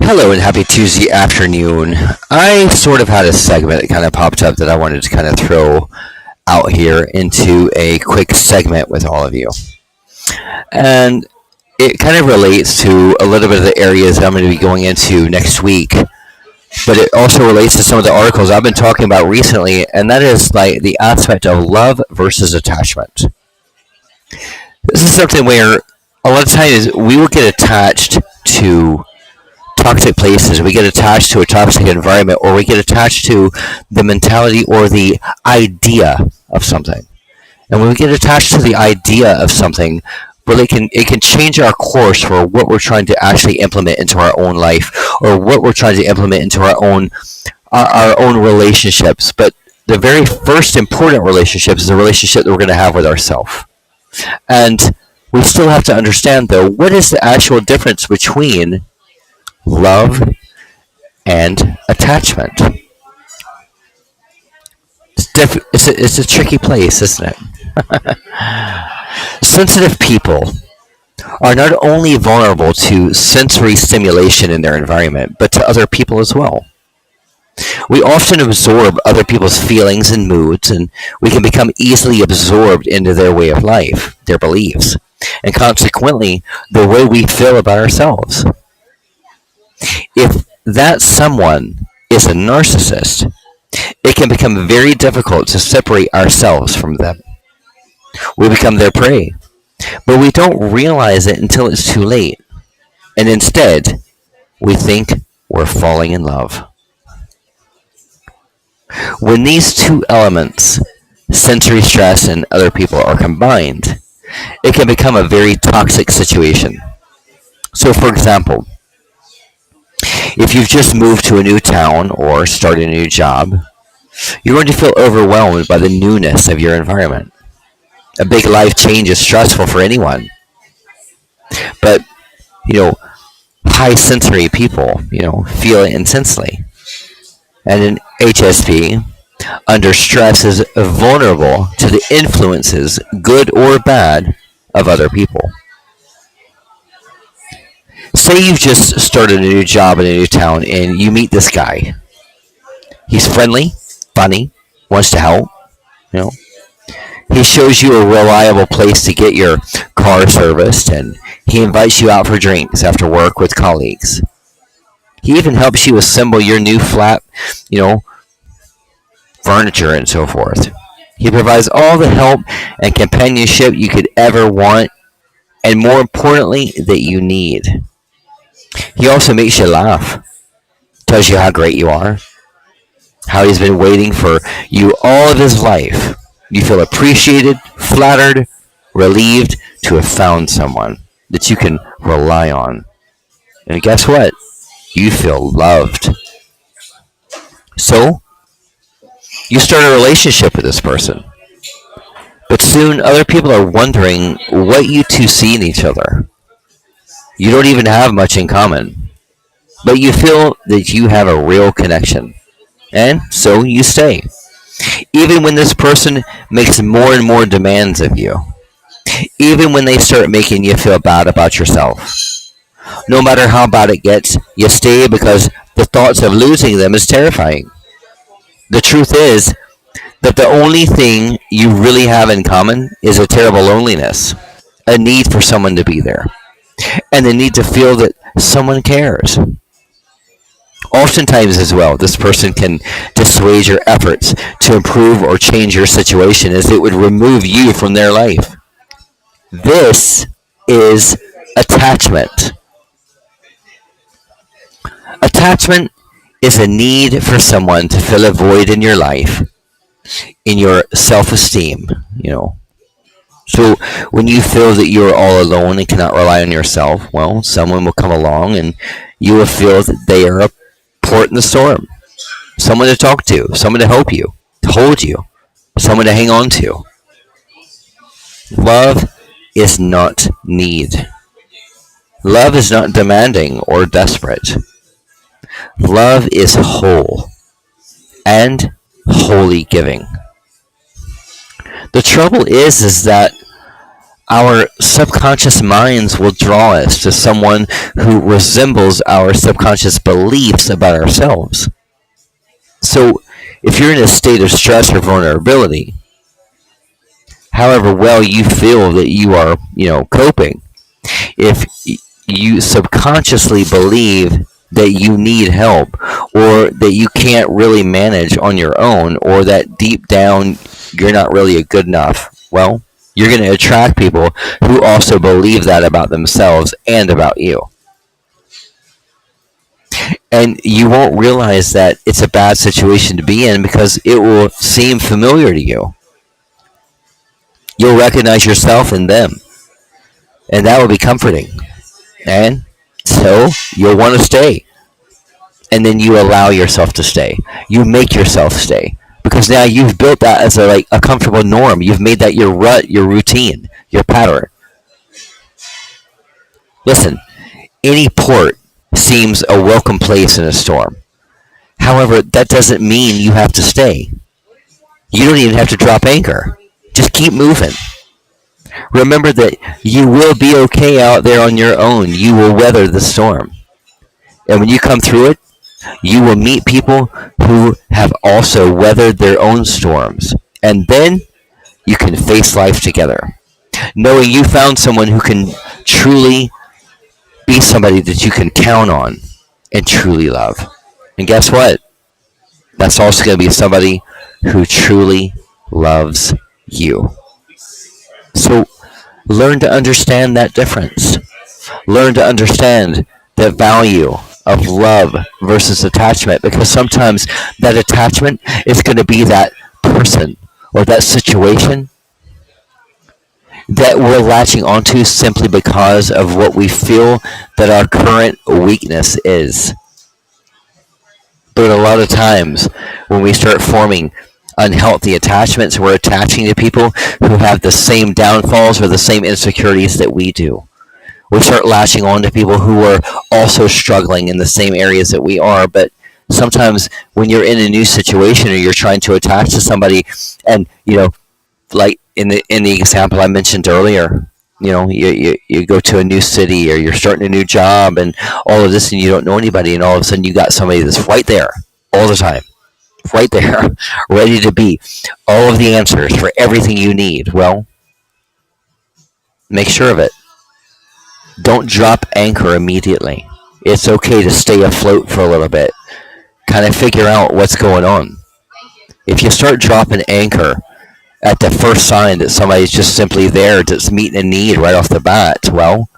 Hello and happy Tuesday afternoon. I sort of had a segment that kind of popped up that I wanted to kind of throw out here into a quick segment with all of you. And it kind of relates to a little bit of the areas that I'm going to be going into next week. But it also relates to some of the articles I've been talking about recently, and that is like the aspect of love versus attachment. This is something where a lot of times we will get attached to toxic places, we get attached to a toxic environment, or we get attached to the mentality or the idea of something. And when we get attached to the idea of something, well, it can change our course for what we're trying to actually implement into our own life, or what we're trying to implement into our own relationships. But the very first important relationship is the relationship that we're going to have with ourselves. And we still have to understand, though, what is the actual difference between love and attachment. It's a tricky place, isn't it? Sensitive people are not only vulnerable to sensory stimulation in their environment, but to other people as well. We often absorb other people's feelings and moods, and we can become easily absorbed into their way of life, their beliefs, and consequently, the way we feel about ourselves. If that someone is a narcissist, it can become very difficult to separate ourselves from them. We become their prey, but we don't realize it until it's too late, and instead, we think we're falling in love. When these two elements, sensory stress and other people, are combined, it can become a very toxic situation. So, for example, if you've just moved to a new town or started a new job, you're going to feel overwhelmed by the newness of your environment. A big life change is stressful for anyone. But, high sensory people, feel it intensely. And an HSP, under stress, is vulnerable to the influences, good or bad, of other people. Say you've just started a new job in a new town and you meet this guy. He's friendly, funny, wants to help, you know. He shows you a reliable place to get your car serviced, and he invites you out for drinks after work with colleagues. He even helps you assemble your new flat, furniture and so forth. He provides all the help and companionship you could ever want, and more importantly, that you need. He also makes you laugh, tells you how great you are, how he's been waiting for you all of his life. You feel appreciated, flattered, relieved to have found someone that you can rely on. And guess what? You feel loved. So, you start a relationship with this person. But soon other people are wondering what you two see in each other. You don't even have much in common, but you feel that you have a real connection. And so you stay. Even when this person makes more and more demands of you. Even when they start making you feel bad about yourself. No matter how bad it gets, you stay because the thoughts of losing them is terrifying. The truth is that the only thing you really have in common is a terrible loneliness, a need for someone to be there, and the need to feel that someone cares. Oftentimes as well, this person can dissuade your efforts to improve or change your situation, as it would remove you from their life. This is attachment. Attachment is a need for someone to fill a void in your life, in your self-esteem, So when you feel that you're all alone and cannot rely on yourself, well, someone will come along and you will feel that they are a port in the storm. Someone to talk to, someone to help you, to hold you, someone to hang on to. Love is not need. Love is not demanding or desperate. Love is whole and wholly giving. The trouble is that Our subconscious minds will draw us to someone who resembles our subconscious beliefs about ourselves. So, if you're in a state of stress or vulnerability, however well you feel that you are, coping, if you subconsciously believe that you need help or that you can't really manage on your own or that deep down you're not really good enough, well, you're going to attract people who also believe that about themselves and about you. And you won't realize that it's a bad situation to be in because it will seem familiar to you. You'll recognize yourself in them, and that will be comforting. And so you'll want to stay. And then you allow yourself to stay. You make yourself stay. Because now you've built that as a comfortable norm. You've made that your rut, your routine, your pattern. Listen, any port seems a welcome place in a storm. However, that doesn't mean you have to stay. You don't even have to drop anchor. Just keep moving. Remember that you will be okay out there on your own. You will weather the storm. And when you come through it, you will meet people who have also weathered their own storms. And then you can face life together. Knowing you found someone who can truly be somebody that you can count on and truly love. And guess what? That's also going to be somebody who truly loves you. So learn to understand that difference. Learn to understand the value of love versus attachment, because sometimes that attachment is going to be that person or that situation that we're latching onto simply because of what we feel that our current weakness is. But a lot of times when we start forming unhealthy attachments, we're attaching to people who have the same downfalls or the same insecurities that we do. We start latching on to people who are also struggling in the same areas that we are. But sometimes when you're in a new situation or you're trying to attach to somebody, and like in the example I mentioned earlier, you go to a new city or you're starting a new job and all of this, and you don't know anybody, and all of a sudden you got somebody that's right there all the time, right there, ready to be all of the answers for everything you need. Well, make sure of it. Don't drop anchor immediately. It's okay to stay afloat for a little bit. Kind of figure out what's going on. If you start dropping anchor at the first sign that somebody's just simply there to meet a need right off the bat, well,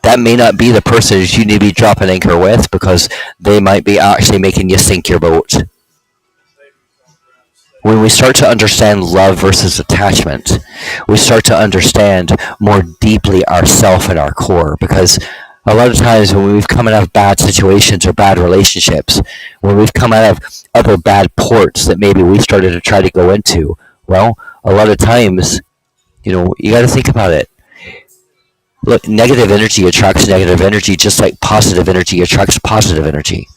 that may not be the person that you need to be dropping anchor with, because they might be actually making you sink your boat. When we start to understand love versus attachment, we start to understand more deeply ourself and our core. Because a lot of times when we've come out of bad situations or bad relationships, when we've come out of other bad ports that maybe we started to try to go into, well, a lot of times, you got to think about it. Look, negative energy attracts negative energy, just like positive energy attracts positive energy.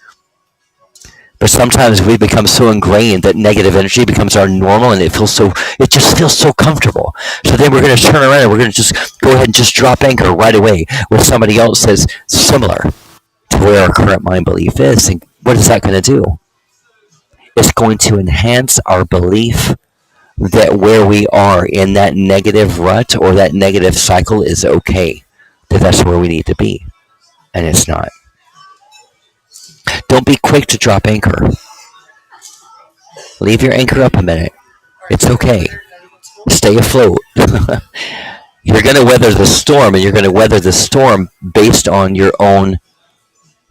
But sometimes we become so ingrained that negative energy becomes our normal, and it just feels so comfortable. So then we're going to turn around and we're going to just go ahead and just drop anchor right away with somebody else that's similar to where our current mind belief is. And what is that going to do? It's going to enhance our belief that where we are in that negative rut or that negative cycle is okay, that that's where we need to be. And it's not. Don't be quick to drop anchor. Leave your anchor up a minute. It's okay. Stay afloat. You're going to weather the storm, and you're going to weather the storm based on your own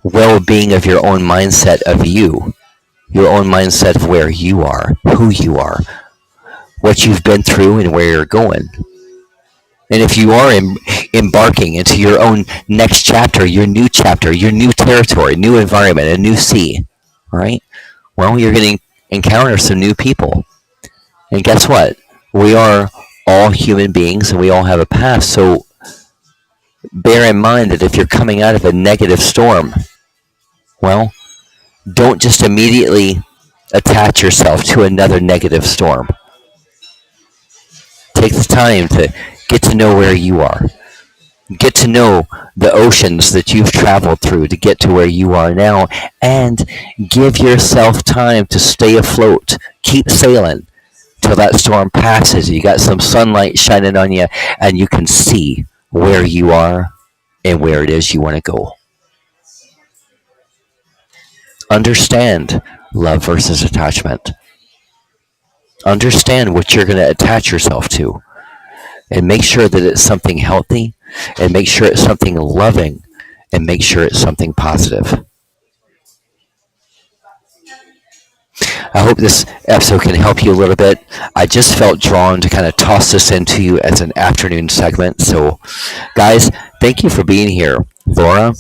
well-being of your own mindset of you, your own mindset of where you are, who you are, what you've been through, and where you're going. And if you are embarking into your own next chapter, your new territory, new environment, a new sea, all right? Well, you're going to encounter some new people. And guess what? We are all human beings, and we all have a past. So bear in mind that if you're coming out of a negative storm, well, don't just immediately attach yourself to another negative storm. Take the time to Get to know where you are. Get to know the oceans that you've traveled through to get to where you are now, and give yourself time to stay afloat. Keep sailing till that storm passes. You got some sunlight shining on you, and you can see where you are and where it is you want to go. Understand love versus attachment. Understand what you're going to attach yourself to, and make sure that it's something healthy, and make sure it's something loving, and make sure it's something positive. I hope this episode can help you a little bit. I just felt drawn to kind of toss this into you as an afternoon segment. So, guys, thank you for being here, Laura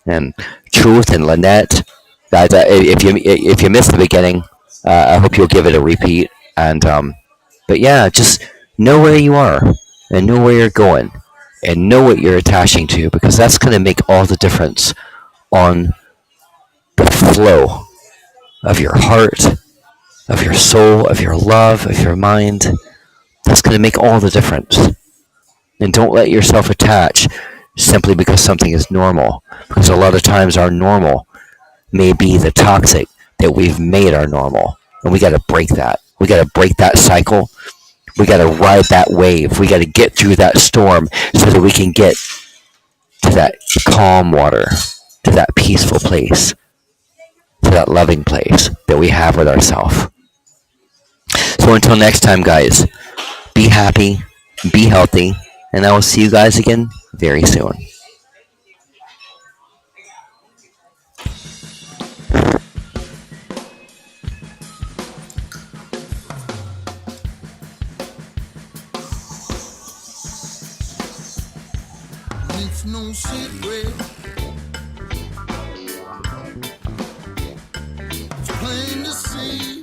and Truth and Lynette. Guys, if you missed the beginning, I hope you'll give it a repeat. And but yeah, just know where you are and know where you're going and know what you're attaching to, because that's going to make all the difference on the flow of your heart, of your soul, of your love, of your mind. That's going to make all the difference. And don't let yourself attach simply because something is normal. Because a lot of times our normal may be the toxic that we've made our normal. And we got to break that. We got to break that cycle. We got to ride that wave. We got to get through that storm so that we can get to that calm water, to that peaceful place, to that loving place that we have with ourselves. So until next time, guys, be happy, be healthy, and I will see you guys again very soon. It's no secret, it's plain to see.